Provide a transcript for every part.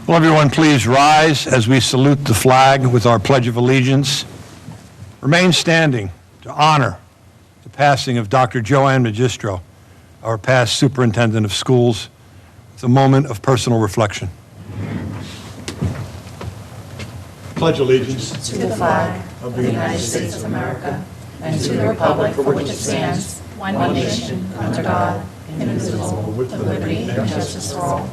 Will everyone please rise as we salute the flag with our Pledge of Allegiance. Remain standing to honor the passing of Dr. Joanne Magistro, our past superintendent of schools. It's a moment of personal reflection. Pledge allegiance to the flag of the United States of America and to the republic for which it stands, one nation, under God, indivisible, with liberty and justice for all.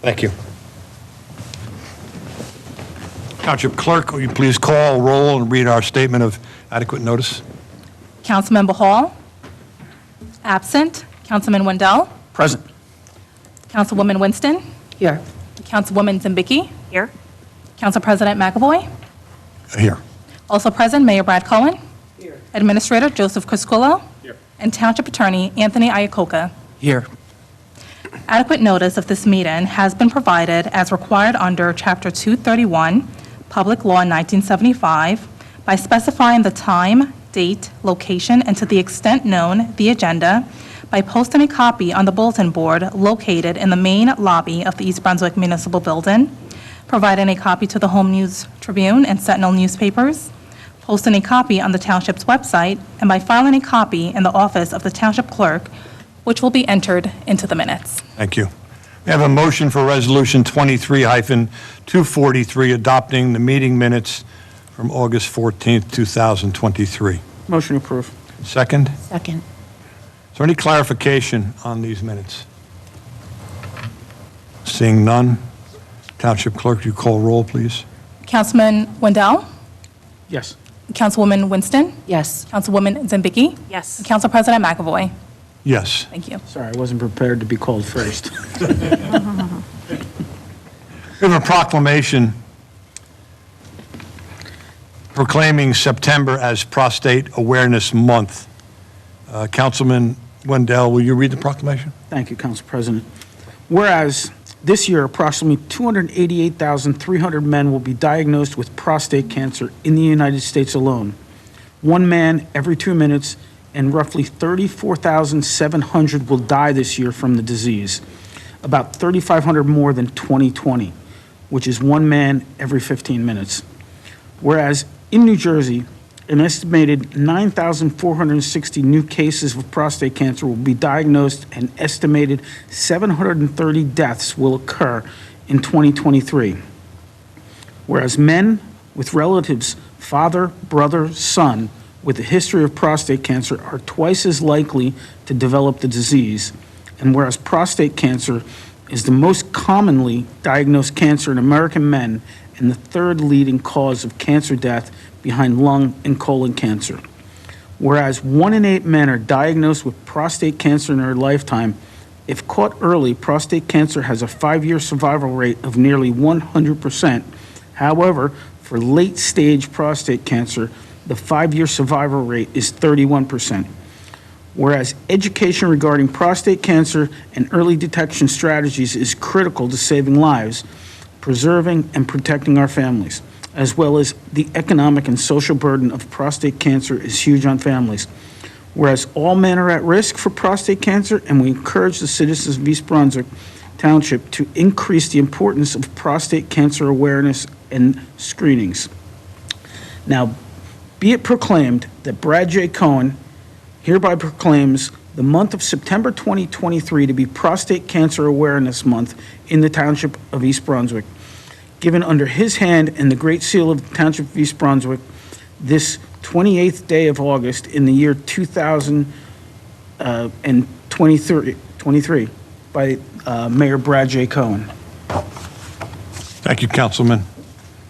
Thank you. Township Clerk, will you please call, roll, and read our statement of adequate notice? Councilmember Hall. Absent. Councilman Wendell. Present. Councilwoman Winston. Here. Councilwoman Zambicki. Here. Council President McAvoy. Here. Also present, Mayor Brad Cohen. Here. Administrator Joseph Criscuolo. Here. And Township Attorney Anthony Iacoca. Here. Adequate notice of this meeting has been provided as required under Chapter 231, Public Law 1975, by specifying the time, date, location, and to the extent known, the agenda, by posting a copy on the bulletin board located in the main lobby of the East Brunswick Municipal Building, providing a copy to the Home News Tribune and Sentinel newspapers, posting a copy on the Township's website, and by filing a copy in the office of the Township Clerk, which will be entered into the minutes. Thank you. We have a motion for Resolution 23-243, adopting the meeting minutes from August 14th, 2023. Motion approved. Second? Second. Is there any clarification on these minutes? Seeing none, Township Clerk, you call roll, please. Councilman Wendell? Yes. Councilwoman Winston? Yes. Councilwoman Zambicki? Yes. And Council President McAvoy? Yes. Thank you. Sorry, I wasn't prepared to be called first. We have a proclamation proclaiming September as Prostate Awareness Month. Councilman Wendell, will you read the proclamation? Thank you, Council President. Whereas this year, approximately 288,300 men will be diagnosed with prostate cancer in the United States alone. One man every 2 minutes, and roughly 34,700 will die this year from the disease, about 3,500 more than 2020, which is one man every 15 minutes. Whereas in New Jersey, an estimated 9,460 new cases of prostate cancer will be diagnosed, and estimated 730 deaths will occur in 2023. Whereas men with relatives, father, brother, son, with a history of prostate cancer are twice as likely to develop the disease, and whereas prostate cancer is the most commonly diagnosed cancer in American men and the third leading cause of cancer death behind lung and colon cancer. Whereas 1 in 8 men are diagnosed with prostate cancer in their lifetime, if caught early, prostate cancer has a 5-year survival rate of nearly 100%. However, for late-stage prostate cancer, the 5-year survival rate is 31%. Whereas education regarding prostate cancer and early detection strategies is critical to saving lives, preserving and protecting our families, as well as the economic and social burden of prostate cancer is huge on families. Whereas all men are at risk for prostate cancer, and we encourage the citizens of East Brunswick Township to increase the importance of prostate cancer awareness and screenings. Now, be it proclaimed that Brad J. Cohen hereby proclaims the month of September 2023 to be Prostate Cancer Awareness Month in the Township of East Brunswick, given under his hand and the Great Seal of the Township of East Brunswick this 28th day of August in the year 2023 by Mayor Brad J. Cohen. Thank you, Councilman. Are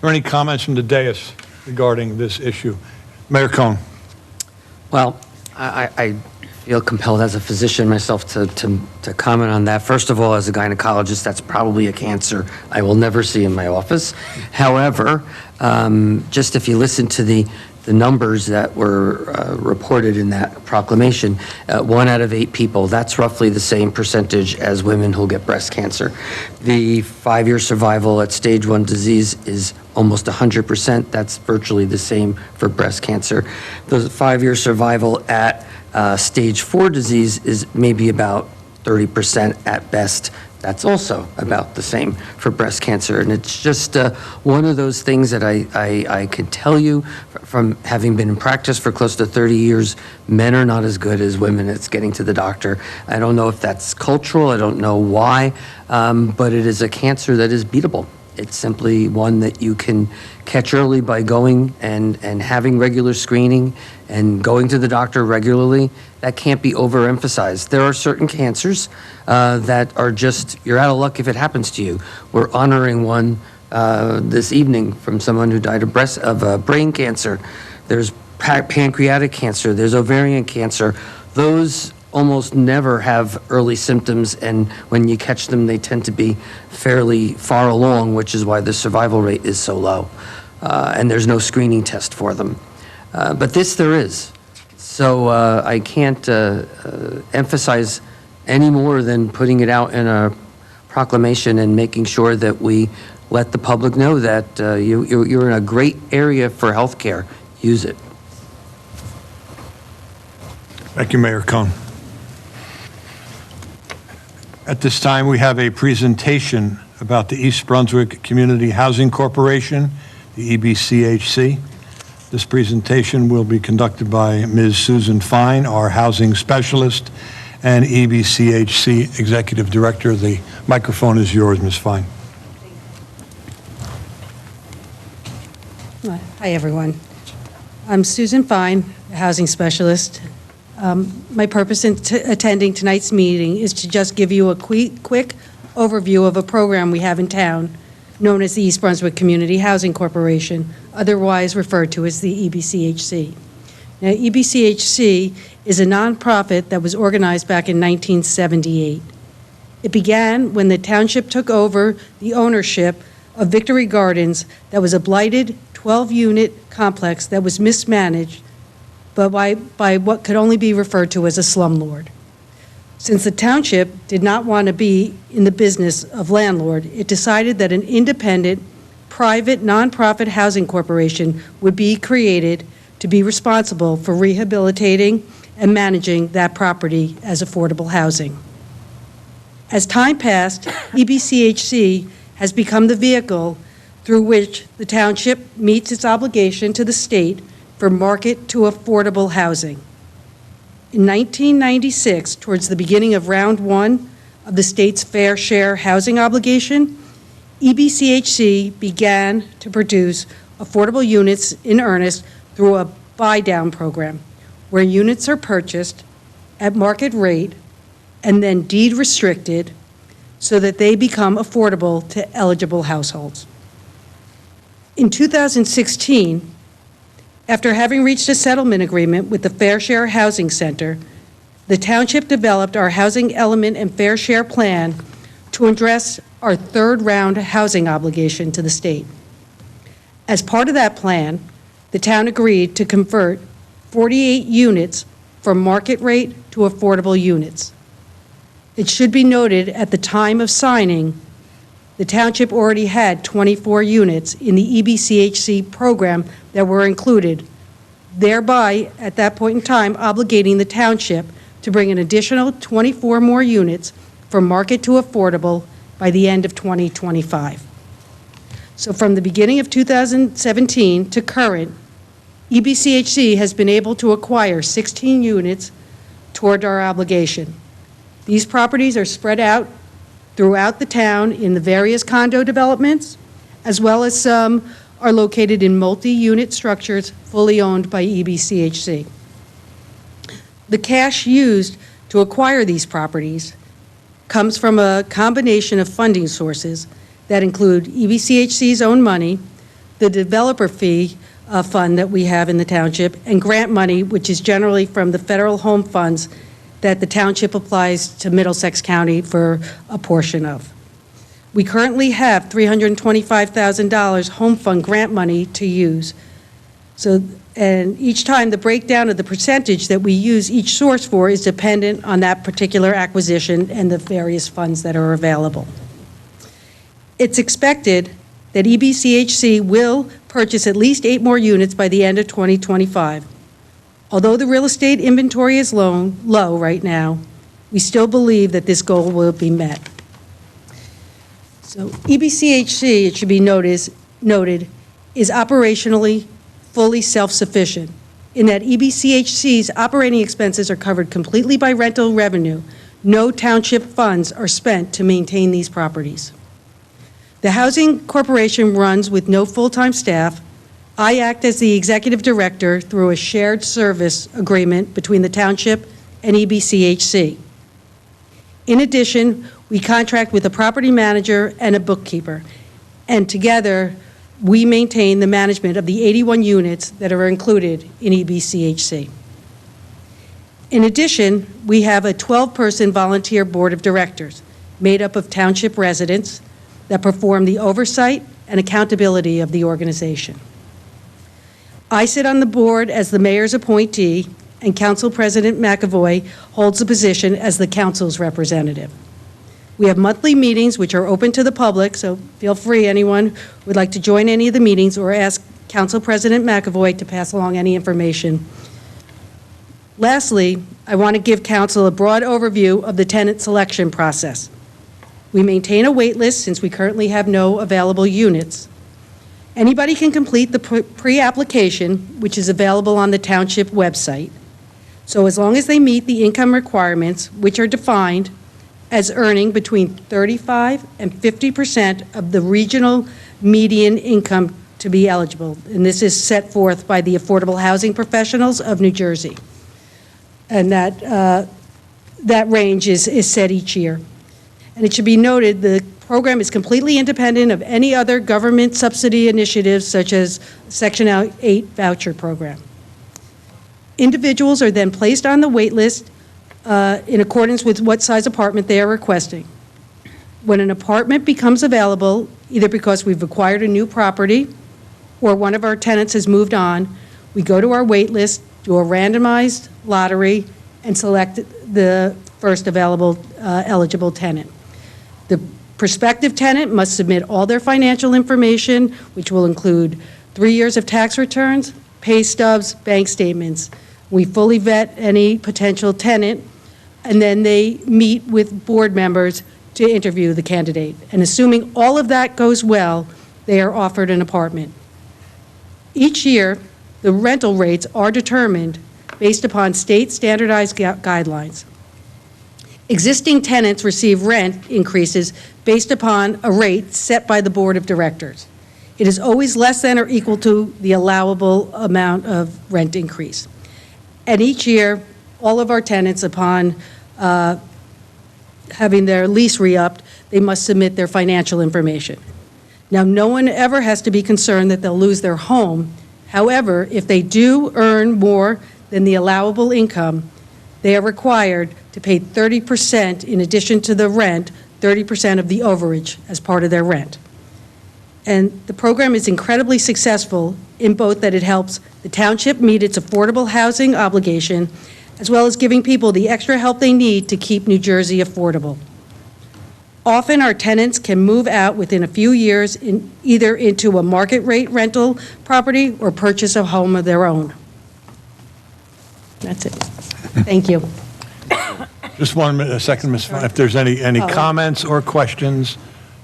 there any comments from the dais regarding this issue? Mayor Cohen. Well, I feel compelled as a physician myself to comment on that. First of all, as a gynecologist, that's probably a cancer I will never see in my office. However, just if you listen to the the numbers that were reported in that proclamation, 1 out of 8 people, that's roughly the same percentage as women who get breast cancer. The 5-year survival at stage 1 disease is almost 100%. That's virtually the same for breast cancer. The 5-year survival at stage 4 disease is maybe about 30% at best. That's also about the same for breast cancer. And it's just one of those things that I could tell you from having been in practice for close to 30 years, men are not as good as women at getting to the doctor. I don't know if that's cultural, I don't know why, but it is a cancer that is beatable. It's simply one that you can catch early by going and having regular screening and going to the doctor regularly. That can't be overemphasized. There are certain cancers that are just, you're out of luck if it happens to you. We're honoring one this evening from someone who died of brain cancer. There's pancreatic cancer, there's ovarian cancer. Those almost never have early symptoms, and when you catch them, they tend to be fairly far along, which is why the survival rate is so low. And there's no screening test for them. But this there is. So I can't emphasize any more than putting it out in a proclamation and making sure that we let the public know that you're in a great area for healthcare. Use it. Thank you, Mayor Cohn. At this time, we have a presentation about the East Brunswick Community Housing Corporation, the EBCHC. This presentation will be conducted by Ms. Susan Fine, our housing specialist and EBCHC Executive Director. The microphone is yours, Ms. Fine. Hi, everyone. I'm Susan Fine, a housing specialist. My purpose in attending tonight's meeting is to just give you a quick overview of a program we have in town known as the East Brunswick Community Housing Corporation, otherwise referred to as the EBCHC. Now, EBCHC is a nonprofit that was organized back in 1978. It began when the township took over the ownership of Victory Gardens that was a blighted 12-unit complex that was mismanaged but by what could only be referred to as a slumlord. Since the township did not want to be in the business of landlord, it decided that an independent, private, nonprofit housing corporation would be created to be responsible for rehabilitating and managing that property as affordable housing. As time passed, EBCHC has become the vehicle through which the township meets its obligation to the state for market to affordable housing. In 1996, towards the beginning of round 1 of the state's fair share housing obligation, EBCHC began to produce affordable units in earnest through a buy-down program, where units are purchased at market rate and then deed restricted so that they become affordable to eligible households. In 2016, after having reached a settlement agreement with the Fair Share Housing Center, the township developed our Housing Element and Fair Share Plan to address our third-round housing obligation to the state. As part of that plan, the town agreed to convert 48 units from market rate to affordable units. It should be noted at the time of signing, the township already had 24 units in the EBCHC program that were included, thereby, at that point in time, obligating the township to bring an additional 24 more units from market to affordable by the end of 2025. So from the beginning of 2017 to current, EBCHC has been able to acquire 16 units toward our obligation. These properties are spread out throughout the town in the various condo developments, as well as some are located in multi-unit structures fully owned by EBCHC. The cash used to acquire these properties comes from a combination of funding sources that include EBCHC's own money, the developer fee fund that we have in the township, and grant money, which is generally from the federal home funds that the township applies to Middlesex County for a portion of. We currently have $325,000 home fund grant money to use. So, and each time, the breakdown of the percentage that we use each source for is dependent on that particular acquisition and the various funds that are available. It's expected that EBCHC will purchase at least 8 more units by the end of 2025. Although the real estate inventory is low right now, we still believe that this goal will be met. So EBCHC, it should be noted, is operationally fully self-sufficient in that EBCHC's operating expenses are covered completely by rental revenue. No township funds are spent to maintain these properties. The Housing Corporation runs with no full-time staff. I act as the executive director through a shared service agreement between the township and EBCHC. In addition, we contract with a property manager and a bookkeeper, and together, we maintain the management of the 81 units that are included in EBCHC. In addition, we have a 12-person volunteer board of directors made up of township residents that perform the oversight and accountability of the organization. I sit on the board as the mayor's appointee, and Council President McAvoy holds the position as the council's representative. We have monthly meetings which are open to the public, so feel free, anyone who would like to join any of the meetings or ask Council President McAvoy to pass along any information. Lastly, I want to give Council a broad overview of the tenant selection process. We maintain a wait list since we currently have no available units. Anybody can complete the pre-application, which is available on the Township website. So as long as they meet the income requirements, which are defined as earning between 35% and 50% of the regional median income to be eligible. And this is set forth by the Affordable Housing Professionals of New Jersey. And that range is set each year. And it should be noted, the program is completely independent of any other government subsidy initiatives such as Section 8 voucher program. Individuals are then placed on the wait list in accordance with what size apartment they are requesting. When an apartment becomes available, either because we've acquired a new property or one of our tenants has moved on, we go to our wait list, do a randomized lottery, and select the first available eligible tenant. The prospective tenant must submit all their financial information, which will include 3 years of tax returns, pay stubs, bank statements. We fully vet any potential tenant, and then they meet with board members to interview the candidate. And assuming all of that goes well, they are offered an apartment. Each year, the rental rates are determined based upon state standardized guidelines. Existing tenants receive rent increases based upon a rate set by the board of directors. It is always less than or equal to the allowable amount of rent increase. And each year, all of our tenants, upon having their lease re-upped, they must submit their financial information. Now, no one ever has to be concerned that they'll lose their home. However, if they do earn more than the allowable income, they are required to pay 30% in addition to the rent, 30% of the overage as part of their rent. And the program is incredibly successful in both that it helps the township meet its affordable housing obligation, as well as giving people the extra help they need to keep New Jersey affordable. Often, our tenants can move out within a few years either into a market rate rental property or purchase a home of their own. That's it. Thank you. Just a second, Ms. If there's any comments or questions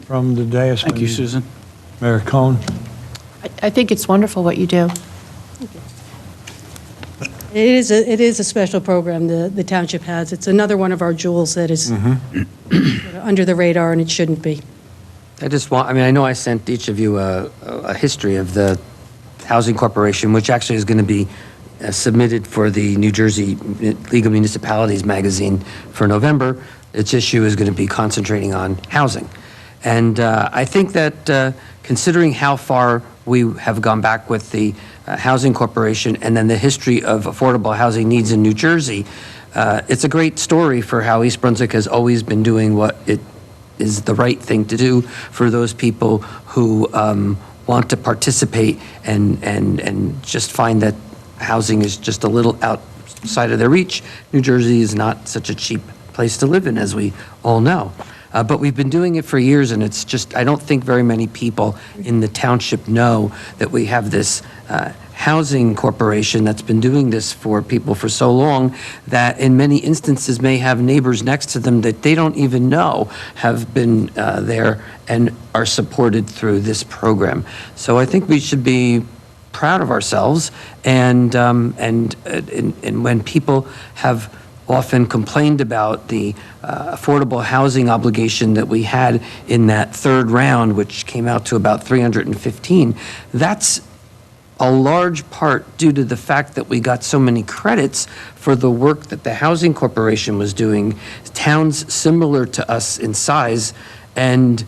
from the dais. Thank you, Susan. Mayor Cohn. I think it's wonderful what you do. It is a special program the township has. It's another one of our jewels that is sort of under the radar, and it shouldn't be. I know I sent each of you a history of the Housing Corporation, which actually is going to be submitted for the New Jersey League of Municipalities magazine for November. Its issue is going to be concentrating on housing. And I think that considering how far we have gone back with the Housing Corporation and then the history of affordable housing needs in New Jersey, it's a great story for how East Brunswick has always been doing what it is the right thing to do for those people who want to participate and just find that housing is just a little outside of their reach. New Jersey is not such a cheap place to live in, as we all know. But we've been doing it for years, and it's just, I don't think very many people in the township know that we have this housing corporation that's been doing this for people for so long that in many instances may have neighbors next to them that they don't even know have been there and are supported through this program. So I think we should be proud of ourselves, and when people have often complained about the affordable housing obligation that we had in that third round, which came out to about 315, that's a large part due to the fact that we got so many credits for the work that the Housing Corporation was doing. Towns similar to us in size and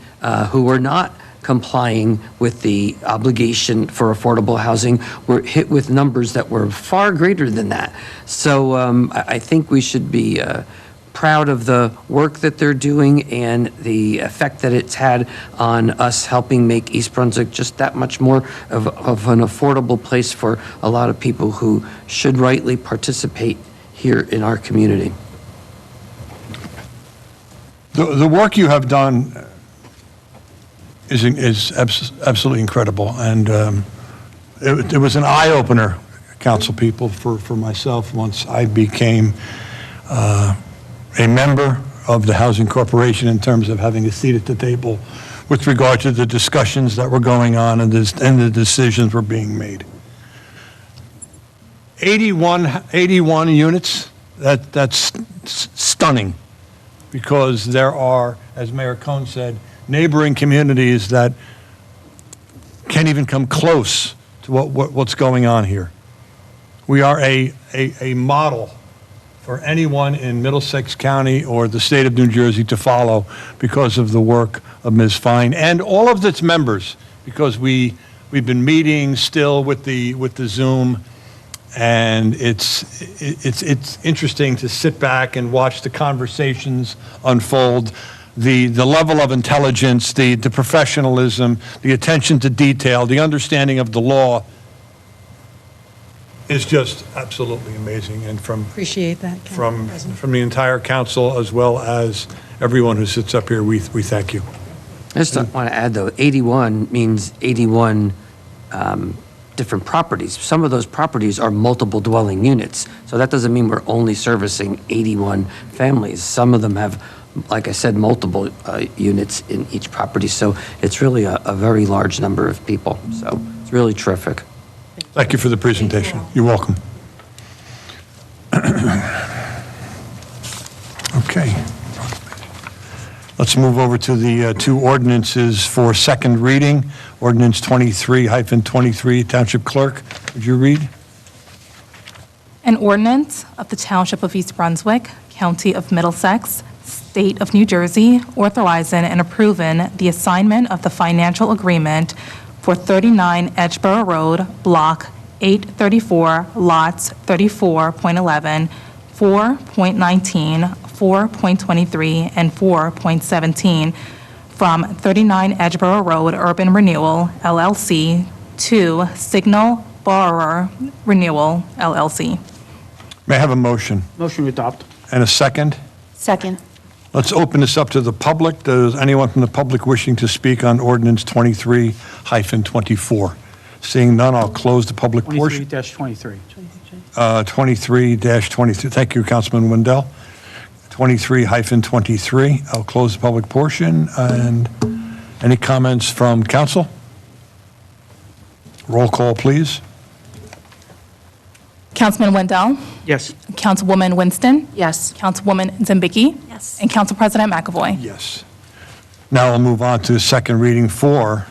who were not complying with the obligation for affordable housing were hit with numbers that were far greater than that. So I think we should be proud of the work that they're doing and the effect that it's had on us helping make East Brunswick just that much more of an affordable place for a lot of people who should rightly participate here in our community. The work you have done is absolutely incredible, and it was an eye-opener, council people, for myself once I became a member of the Housing Corporation in terms of having a seat at the table with regard to the discussions that were going on and the decisions were being made. 81 units, that's stunning, because there are, as Mayor Cohn said, neighboring communities that can't even come close to what's going on here. We are a model for anyone in Middlesex County or the state of New Jersey to follow because of the work of Ms. Fine and all of its members, because we've been meeting still with the Zoom, and it's interesting to sit back and watch the conversations unfold. The level of intelligence, the professionalism, the attention to detail, the understanding of the law is just absolutely amazing. And Appreciate that, from President. the entire council, as well as everyone who sits up here, we thank you. I just want to add, though, 81 means 81 different properties. Some of those properties are multiple dwelling units, so that doesn't mean we're only servicing 81 families. Some of them have, like I said, multiple units in each property, so it's really a very large number of people. So it's really terrific. Thank you for the presentation. You're welcome. Okay. Let's move over to the two ordinances for second reading. Ordinance 23-23, Township Clerk, would you read? An ordinance of the Township of East Brunswick, County of Middlesex, State of New Jersey, authorizing and approving the assignment of the financial agreement for 39 Edgeboro Road, Block 834, Lots 34.11, 4.19, 4.23, and 4.17 from 39 Edgeboro Road Urban Renewal, LLC, to Signal Borrower Renewal, LLC. May I have a motion Motion to adopt. and a second? Second. Let's open this up to the public. Does anyone from the public wishing to speak on ordinance 23-24? Seeing none, I'll close the public portion. 23-23. 23-23. Thank you, Councilman Wendell. 23-23. I'll close the public portion. And any comments from council? Roll call, please. Councilman Wendell, Yes. Councilwoman Winston, Yes. Councilwoman Zembicki, Yes. and Council President McAvoy. Yes. Now we'll move on to the second reading for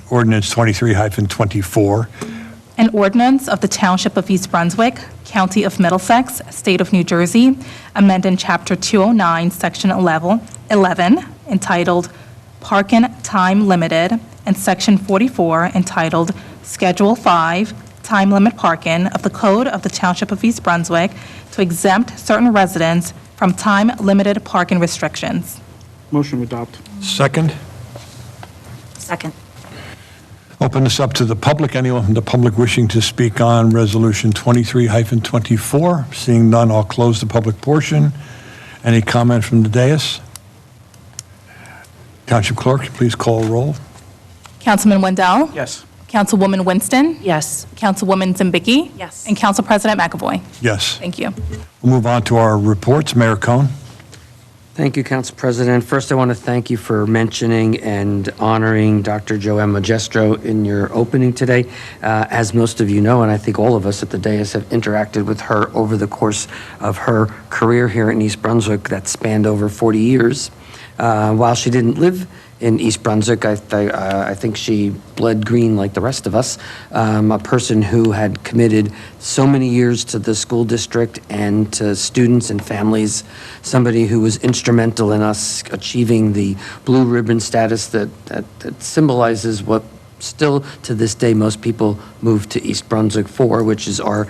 ordinance 23-24. An ordinance of the Township of East Brunswick, County of Middlesex, State of New Jersey, amending Chapter 209, Section 11, entitled Parking Time Limited, and Section 44, entitled Schedule 5, Time Limit Parking of the Code of the Township of East Brunswick to exempt certain residents from time-limited parking restrictions. Motion to adopt. Second? Second. Open this up to the public. Anyone from the public wishing to speak on Resolution 23-24? Seeing none, I'll close the public portion. Any comment from the dais? Township Clerk, please call roll. Councilman Wendell? Yes. Councilwoman Winston? Yes. Councilwoman Zimbicki? Yes. And Council President McAvoy? Yes. Thank you. We'll move on to our reports. Mayor Cohn. Thank you, Council President. First, I want to thank you for mentioning and honoring Dr. Joanne Magistro in your opening today. As most of you know, and I think all of us at the dais have interacted with her over the course of her career here in East Brunswick that spanned over 40 years. While she didn't live in East Brunswick, I think she bled green like the rest of us, a person who had committed so many years to the school district and to students and families, somebody who was instrumental in us achieving the blue ribbon status that symbolizes what still to this day most people move to East Brunswick for, which is our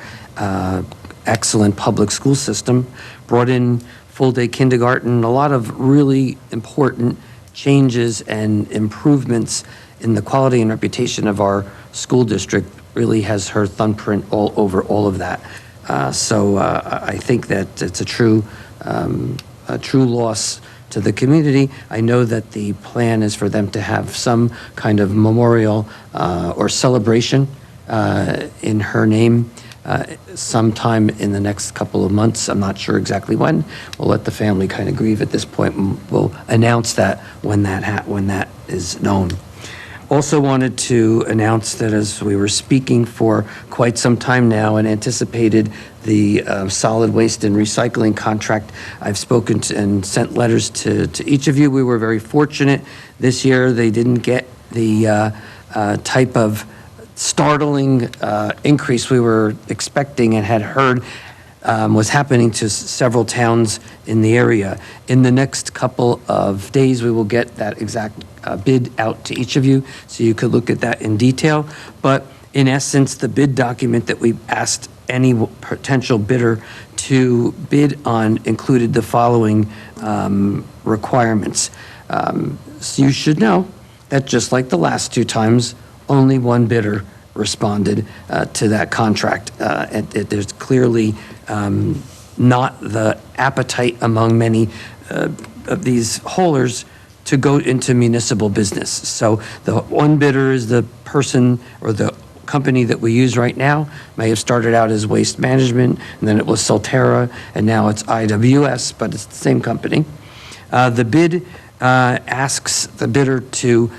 excellent public school system, brought in full-day kindergarten, a lot of really important changes and improvements in the quality and reputation of our school district. Really has her thumbprint all over all of that. So I think that it's a true loss to the community. I know that the plan is for them to have some kind of memorial or celebration in her name sometime in the next couple of months. I'm not sure exactly when. We'll let the family kind of grieve at this point, and we'll announce that when that is known. Also wanted to announce that as we were speaking for quite some time now and anticipated the solid waste and recycling contract, I've spoken to and sent letters to each of you. We were very fortunate this year. They didn't get the type of startling increase we were expecting and had heard was happening to several towns in the area. In the next couple of days, we will get that exact bid out to each of you so you could look at that in detail. But in essence, the bid document that we asked any potential bidder to bid on included the following requirements. So you should know that just like the last two times, only one bidder responded to that contract. There's clearly not the appetite among many of these haulers to go into municipal business. So the one bidder is the person or the company that we use right now. May have started out as Waste Management, and then it was Solterra, and now it's IWS, but it's the same company. The bid asks the bidder to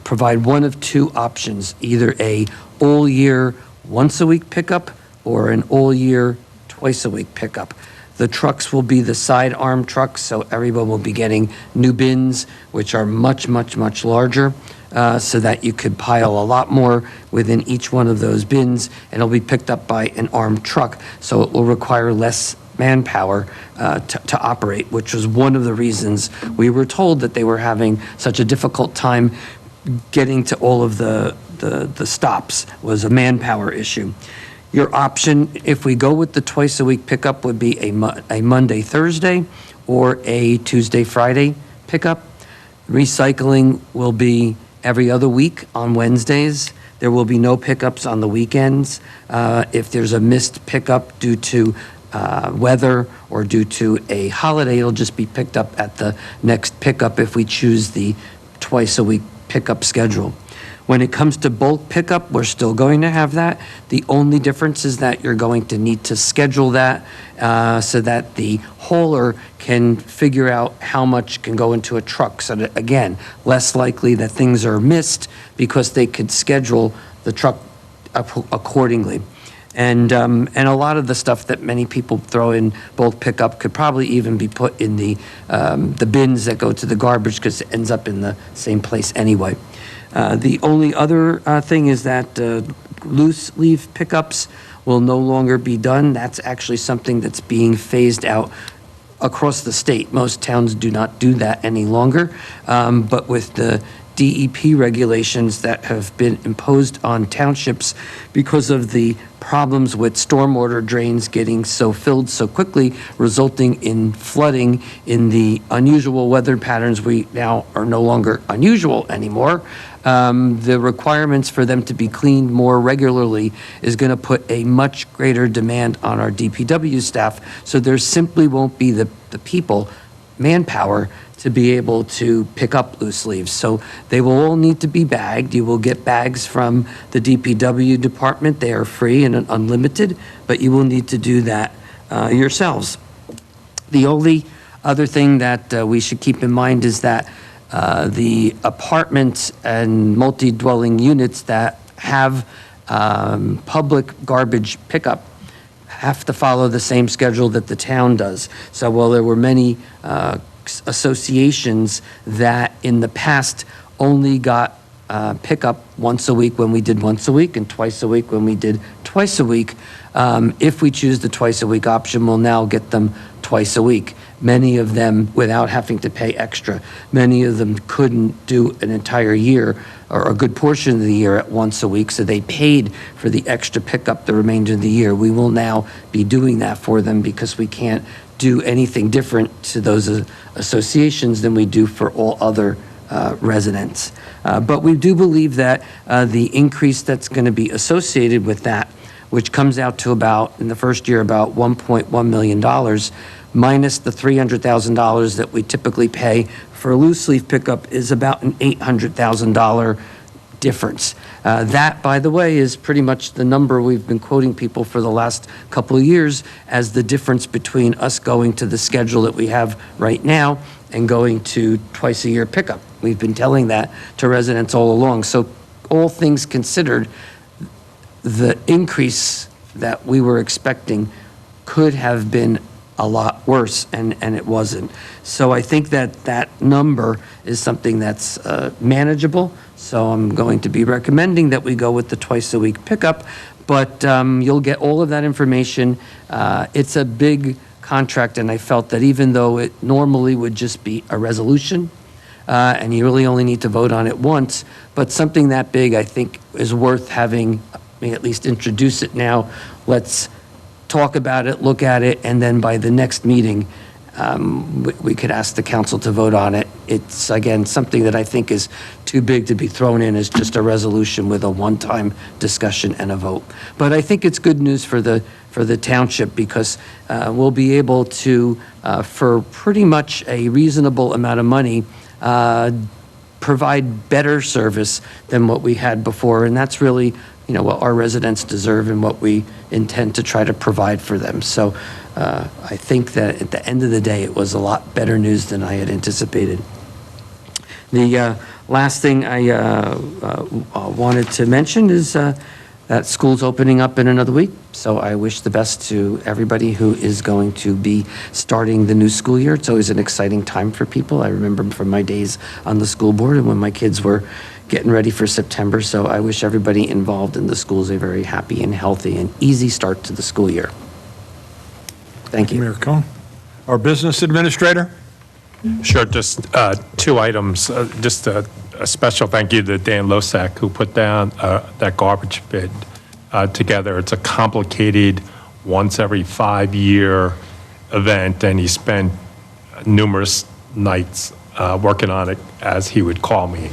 provide one of two options, either a all-year, once-a-week pickup or an all-year, twice-a-week pickup. The trucks will be the side arm trucks, so everyone will be getting new bins, which are much, much, much larger, so that you could pile a lot more within each one of those bins, and it'll be picked up by an armed truck, so it will require less manpower to operate, which was one of the reasons we were told that they were having such a difficult time getting to all of the stops, was a manpower issue. Your option, if we go with the twice-a-week pickup, would be a Monday, Thursday, or a Tuesday, Friday pickup. Recycling will be every other week on Wednesdays. There will be no pickups on the weekends. If there's a missed pickup due to weather or due to a holiday, it'll just be picked up at the next pickup if we choose the twice-a-week pickup schedule. When it comes to bulk pickup, we're still going to have that. The only difference is that you're going to need to schedule that so that the hauler can figure out how much can go into a truck. So that, again, less likely that things are missed because they could schedule the truck accordingly. And a lot of the stuff that many people throw in bulk pickup could probably even be put in the bins that go to the garbage because it ends up in the same place anyway. The only other thing is that loose leaf pickups will no longer be done. That's actually something that's being phased out across the state. Most towns do not do that any longer, but with the DEP regulations that have been imposed on townships because of the problems with stormwater drains getting so filled so quickly, resulting in flooding in the unusual weather patterns we now are no longer unusual anymore. the requirements for them to be cleaned more regularly is going to put a much greater demand on our DPW staff. So there simply won't be the people, manpower, to be able to pick up loose leaves. So they will all need to be bagged. You will get bags from the DPW department. They are free and unlimited, but you will need to do that yourselves. The only other thing that we should keep in mind is that the apartments and multi-dwelling units that have public garbage pickup have to follow the same schedule that the town does. So while there were many associations that in the past only got pickup once a week when we did once a week and twice a week when we did twice a week, if we choose the twice a week option, we'll now get them twice a week. Many of them without having to pay extra. Many of them couldn't do an entire year or a good portion of the year at once a week, so they paid for the extra pickup the remainder of the year. We will now be doing that for them because we can't do anything different to those associations than we do for all other residents. But we do believe that the increase that's going to be associated with that, which comes out to about, in the first year, about $1.1 million, minus the $300,000 that we typically pay for a loose leaf pickup, is about an $800,000 difference. That, by the way, is pretty much the number we've been quoting people for the last couple of years as the difference between us going to the schedule that we have right now and going to twice a year pickup. We've been telling that to residents all along. So all things considered, the increase that we were expecting could have been a lot worse, and it wasn't. So I think that that number is something that's manageable. So I'm going to be recommending that we go with the twice a week pickup, but you'll get all of that information. It's a big contract, and I felt that even though it normally would just be a resolution, and you really only need to vote on it once, but something that big I think is worth having me at least introduce it now. Let's talk about it, look at it, and then by the next meeting, we could ask the council to vote on it. It's, again, something that I think is too big to be thrown in as just a resolution with a one-time discussion and a vote. But I think it's good news for the township because we'll be able to, for pretty much a reasonable amount of money, provide better service than what we had before, and that's really, you know, what our residents deserve and what we intend to try to provide for them. So I think that at the end of the day, it was a lot better news than I had anticipated. The last thing I wanted to mention is that school's opening up in another week. So I wish the best to everybody who is going to be starting the new school year. It's always an exciting time for people. I remember from my days on the school board and when my kids were getting ready for September. So I wish everybody involved in the schools a very happy and healthy and easy start to the school year. Thank you. Mayor Cohen. Our business administrator? Sure, just two items. Just a special thank you to Dan Losak, who put down that garbage bid together. It's a complicated, once every 5-year event, and he spent numerous nights working on it, as he would call me.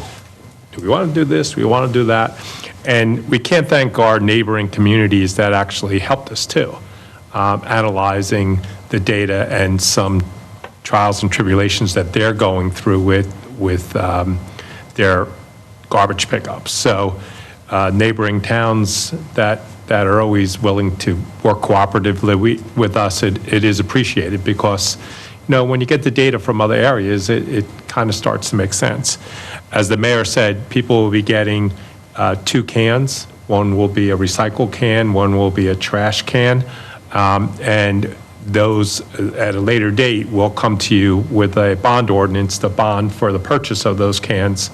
Do we want to do this? Do we want to do that? And we can't thank our neighboring communities that actually helped us too, analyzing the data and some trials and tribulations that they're going through with their garbage pickups. So neighboring towns that are always willing to work cooperatively with us, it is appreciated because, you know, when you get the data from other areas, it kind of starts to make sense. As the mayor said, people will be getting 2 cans. One will be a recycle can, one will be a trash can, and those at a later date will come to you with a bond ordinance, the bond for the purchase of those cans,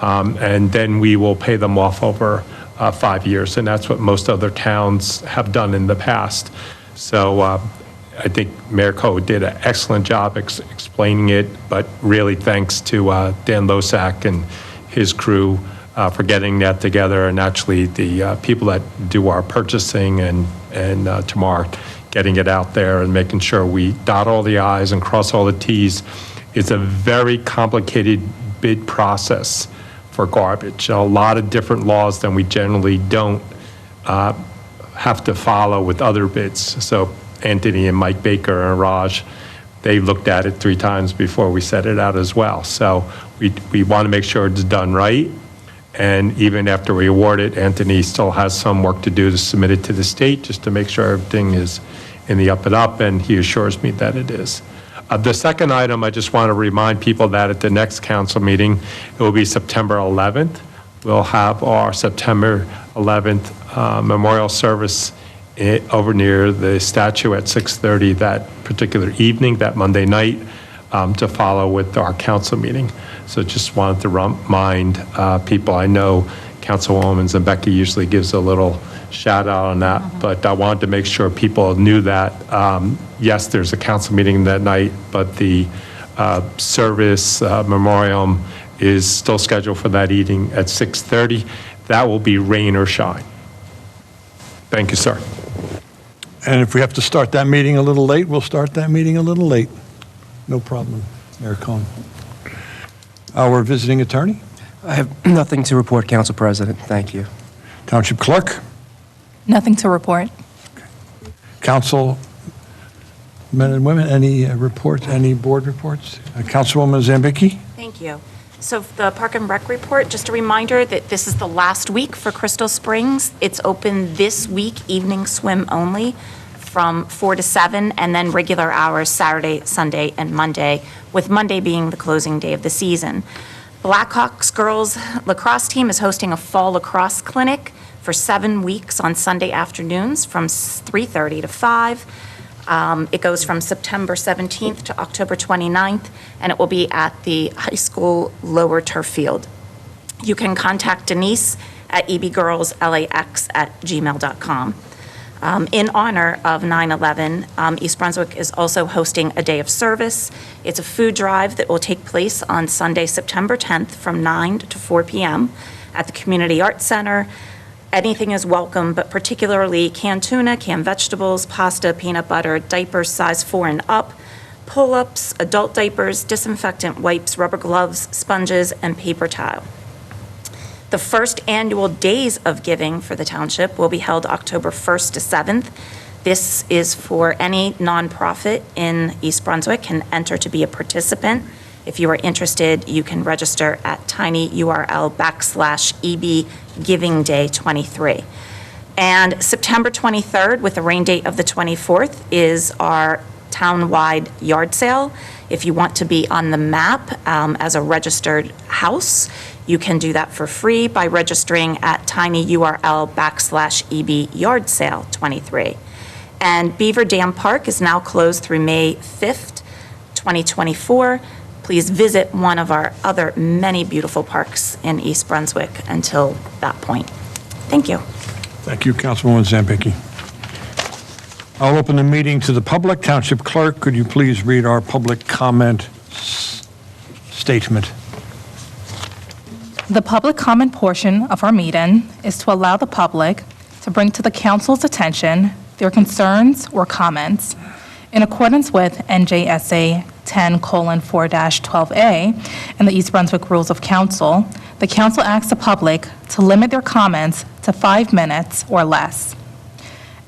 and then we will pay them off over 5 years, and that's what most other towns have done in the past. So I think Mayor Coe did an excellent job explaining it, but really thanks to Dan Losak and his crew for getting that together, and actually the people that do our purchasing and Tamar getting it out there and making sure we dot all the I's and cross all the T's. It's a very complicated bid process for garbage. A lot of different laws than we generally don't have to follow with other bids. So Anthony and Mike Baker and Raj, they looked at it 3 times before we set it out as well. So we want to make sure it's done right. And even after we award it, Anthony still has some work to do to submit it to the state, just to make sure everything is in the up and up, and he assures me that it is. The second item, I just want to remind people that at the next council meeting, it will be September 11th. We'll have our September 11th memorial service over near the statue at 6:30 that particular evening, that Monday night, to follow with our council meeting. So just wanted to remind people. I know Councilwoman Zembecki usually gives a little shout out on that, but I wanted to make sure people knew that, yes, there's a council meeting that night, but the service memoriam is still scheduled for that evening at 6:30. That will be rain or shine. Thank you, sir. And if we have to start that meeting a little late, we'll start that meeting a little late. No problem, Mayor Cohen. Our visiting attorney, I have nothing to report, Council President. Thank you. Township Clerk, Nothing to report. Council men and women, any reports, any board reports? Councilwoman Zambicki? Thank you. So the Park and Rec report, just a reminder that this is the last week for Crystal Springs. It's open this week, evening swim only, from 4 to 7, and then regular hours Saturday, Sunday, and Monday, with Monday being the closing day of the season. Blackhawks girls lacrosse team is hosting a fall lacrosse clinic for 7 weeks on Sunday afternoons from 3:30 to 5. It goes from September 17th to October 29th, and it will be at the high school lower turf field. You can contact Denise at ebgirlslax@gmail.com. In honor of 9/11, East Brunswick is also hosting a day of service. It's a food drive that will take place on Sunday, September 10th from 9 to 4 p.m. at the Community Arts Center. Anything is welcome, but particularly canned tuna, canned vegetables, pasta, peanut butter, diapers size 4 and up, pull-ups, adult diapers, disinfectant wipes, rubber gloves, sponges, and paper towel. The first annual Days of Giving for the township will be held October 1st to 7th. This is for any nonprofit in East Brunswick can enter to be a participant. If you are interested, you can register at tinyurl/EB Giving Day 23. And September 23rd, with a rain date of the 24th, is our town-wide yard sale. If you want to be on the map as a registered house, you can do that for free by registering at tinyurl/EB Yard Sale 23. And Beaver Dam Park is now closed through May 5th, 2024. Please visit one of our other many beautiful parks in East Brunswick until that point. Thank you. Thank you, Councilwoman Zambicki. I'll open the meeting to the public. Township Clerk, could you please read our public comment statement? The public comment portion of our meeting is to allow the public to bring to the council's attention their concerns or comments in accordance with NJSA 10:4-12A and the East Brunswick Rules of Council. The council asks the public to limit their comments to 5 minutes or less.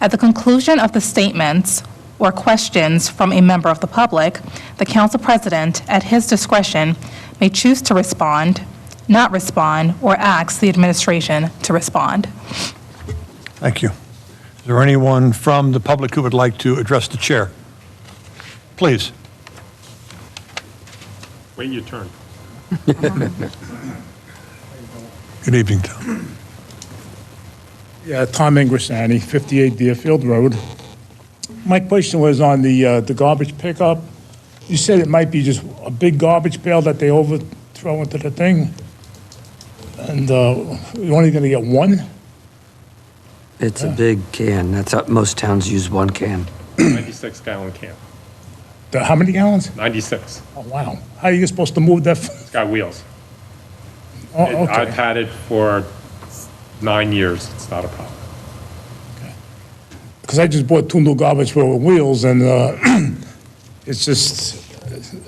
At the conclusion of the statements or questions from a member of the public, the council president, at his discretion, may choose to respond, not respond, or ask the administration to respond. Thank you. Is there anyone from the public who would like to address the chair? Please. Wait your turn. Good evening, Tom. Yeah, Tom Ingrasani, 58 Deerfield Road. My question was on the garbage pickup. You said it might be just a big garbage pail that they overthrow into the thing, and you're only going to get one? It's a big can. That's how most towns use one can. 96-gallon can. How many gallons? 96. Oh, wow. How are you supposed to move that? It's got wheels. Oh, I've okay. had it for 9 years. It's not a problem. Because I just bought 2 new garbage pail with wheels, and it's just,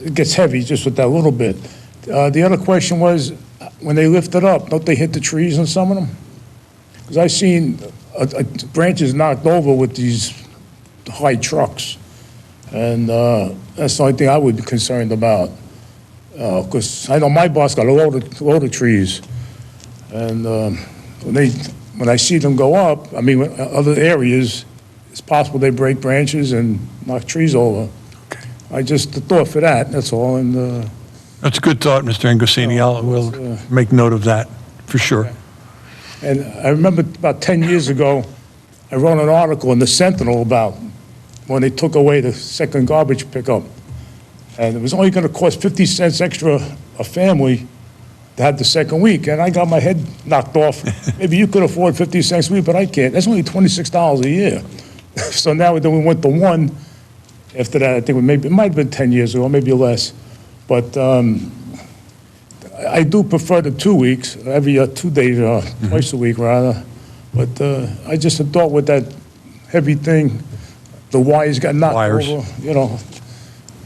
it gets heavy just with that little bit. The other question was, when they lift it up, don't they hit the trees on some of them? Because I've seen branches knocked over with these high trucks. And that's the only thing I would be concerned about. Because I know my boss got a load of trees. And when I see them go up, I mean, other areas, it's possible they break branches and knock trees over. I just the thought for that, that's all. And That's a good thought, Mr. Ingrasini. We'll make note of that, for sure. And I remember about 10 years ago, I wrote an article in the Sentinel about when they took away the second garbage pickup. And it was only going to cost 50 cents extra a family to have the second week. And I got my head knocked off. Maybe you could afford 50 cents a week, but I can't. That's only $26 a year. So now then we went to one. After that, I think it might have been 10 years ago, maybe less. But I do prefer the 2 weeks, every 2 days, twice a week rather. But I just thought with that heavy thing, the wires got knocked over, you know.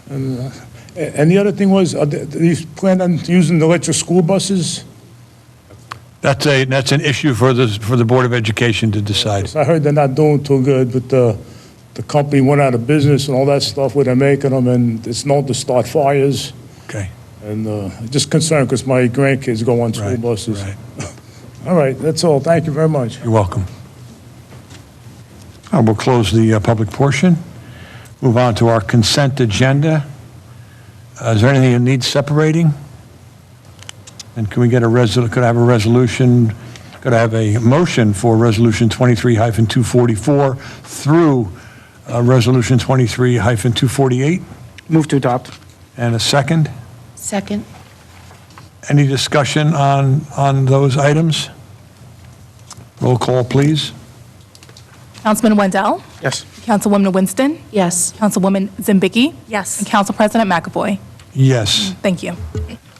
And the other thing was, do you plan on using the electric school buses? That's an issue for the Board of Education to decide. I heard they're not doing too good, but the company went out of business and all that stuff where they're making them, and it's known to start fires. Okay. And just concerned because my grandkids go on school buses. Right. All right, that's all. Thank you very much. You're welcome. We'll close the public portion. Move on to our consent agenda. Is there anything that needs separating? And can we get could I have a resolution, could I have a motion for Resolution 23-244 through Resolution 23-248? Move to adopt. And a second? Second. Any discussion on those items? Roll call, please. Councilman Wendell? Yes. Councilwoman Winston? Yes. Councilwoman Zimbicki? Yes. And Council President McAvoy? Yes. Thank you.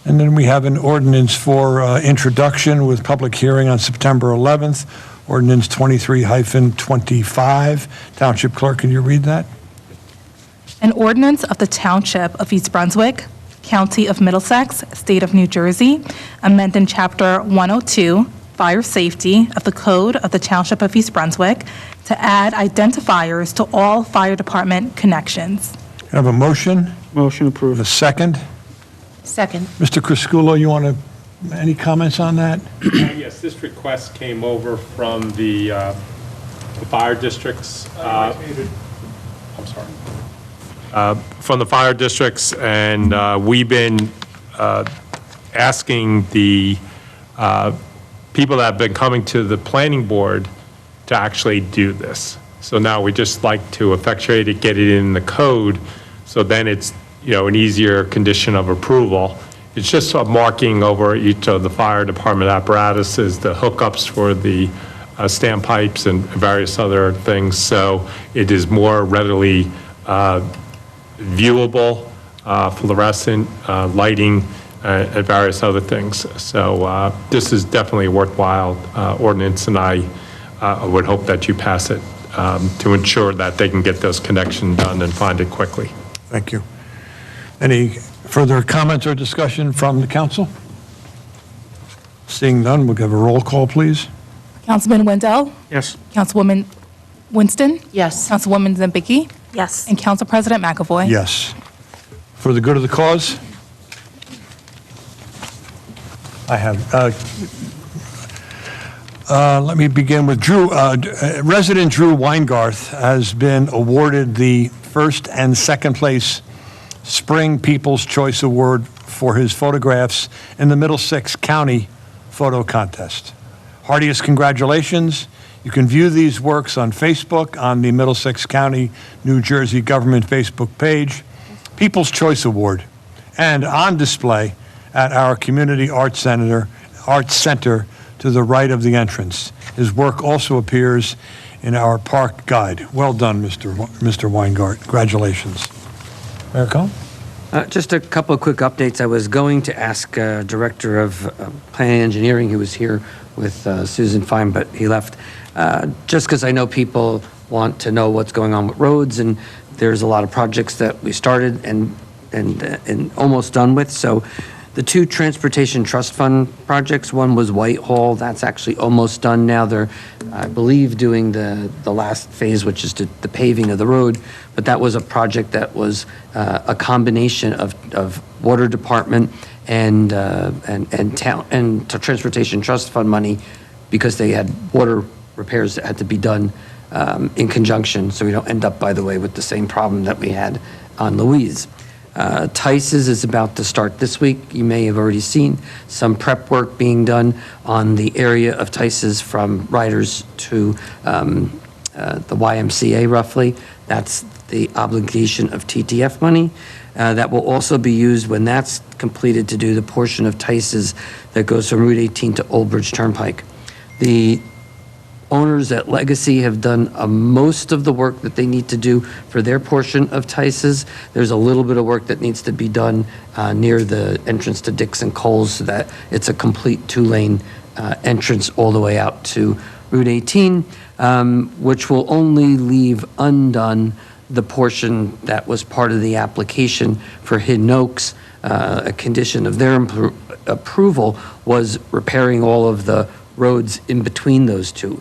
And then we have an ordinance for introduction with public hearing on September 11th, ordinance 23-25. Township Clerk, can you read that? An ordinance of the Township of East Brunswick, County of Middlesex, State of New Jersey, amending Chapter 102, Fire Safety of the Code of the Township of East Brunswick to add identifiers to all fire department connections. Can I have a motion? Motion And approved. a second? Second. Mr. Crisculo, you want to, any comments on that? Yes, this request came over from the fire districts. I'm sorry. From the fire districts, and we've been asking the people that have been coming to the planning board to actually do this. So now we just like to effectuate it, get it in the code, so then it's, you know, an easier condition of approval. It's just a marking over each of the fire department apparatuses, the hookups for the standpipes and various other things, so it is more readily viewable, fluorescent, lighting, and various other things. So this is definitely a worthwhile ordinance, and I would hope that you pass it to ensure that they can get those connections done and find it quickly. Thank you. Any further comments or discussion from the council? Seeing none, we'll give a roll call, please. Councilman Wendell? Yes. Councilwoman Winston? Yes. Councilwoman Zimbicki? Yes. And Council President McAvoy? Yes. For the good of the cause? I have. Let me begin with Drew. Resident Drew Weingarth has been awarded the first and second place Spring People's Choice Award for his photographs in the Middlesex County Photo Contest. Heartiest congratulations. You can view these works on Facebook on the Middlesex County, New Jersey government Facebook page, People's Choice Award, and on display at our Community Arts Center to the right of the entrance. His work also appears in our park guide. Well done, Mr. Weingart. Congratulations. Mayor Cohn? Just a couple of quick updates. I was going to ask Director of Planning and Engineering, who was here with Susan Fine, but he left, just because I know people want to know what's going on with roads, and there's a lot of projects that we started and almost done with. So The two Transportation Trust Fund projects, one was Whitehall, that's actually almost done now. They're, I believe, doing the last phase, which is the paving of the road. But that was a project that was a combination of Water Department and town, and Transportation Trust Fund money, because they had water repairs that had to be done in conjunction, so we don't end up, by the way, with the same problem that we had on Louise. Tice's is about to start this week. You may have already seen some prep work being done on the area of Tice's from Riders to the YMCA roughly. That's the obligation of TTF money. That will also be used when that's completed to do the portion of Tice's that goes from Route 18 to Old Bridge Turnpike. The owners at Legacy have done most of the work that they need to do for their portion of Tice's. There's a little bit of work that needs to be done near the entrance to Dixon Coles so that it's a complete two-lane entrance all the way out to Route 18, which will only leave undone the portion that was part of the application for Hidden Oaks. A condition of their approval was repairing all of the roads in between those two,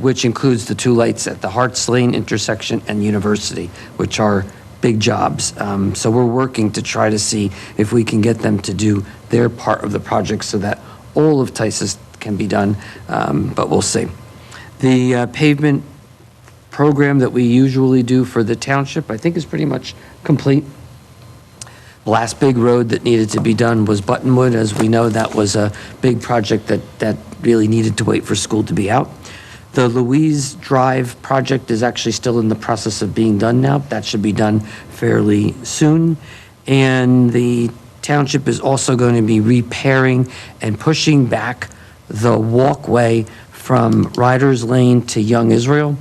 which includes the two lights at the Harts Lane intersection and University, which are big jobs. So we're working to try to see if we can get them to do their part of the project so that all of Tice's can be done, but we'll see. The pavement program that we usually do for the township, I think, is pretty much complete. Last big road that needed to be done was Buttonwood. As we know, that was a big project that really needed to wait for school to be out. The Louise Drive project is actually still in the process of being done now. That should be done fairly soon. And the township is also going to be repairing and pushing back the walkway from Riders Lane to Young Israel.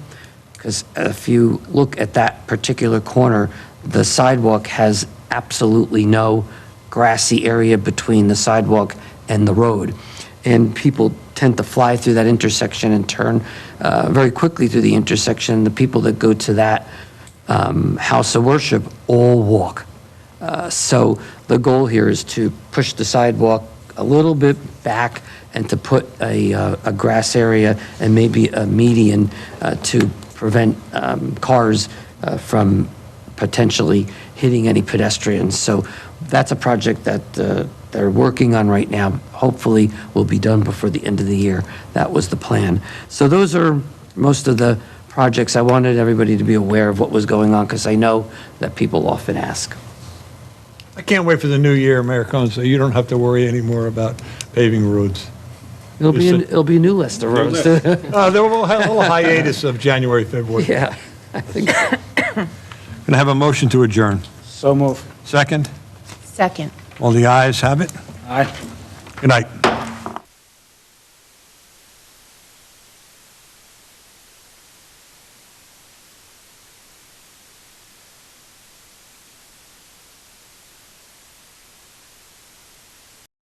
Because if you look at that particular corner, the sidewalk has absolutely no grassy area between the sidewalk and the road. And people tend to fly through that intersection and turn very quickly through the intersection. The people that go to that house of worship all walk. So the goal here is to push the sidewalk a little bit back and to put a grass area and maybe a median to prevent cars from potentially hitting any pedestrians. So that's a project that they're working on right now. Hopefully will be done before the end of the year. That was the plan. So those are most of the projects. I wanted everybody to be aware of what was going on because I know that people often ask. I can't wait for the new year, Mayor Cohen, so you don't have to worry anymore about paving roads. It'll be a new list of roads. There will have a little hiatus of January, February. Yeah, I think. Can I have a motion to adjourn? So move. Second? Second. All the ayes have it? Aye. Good night.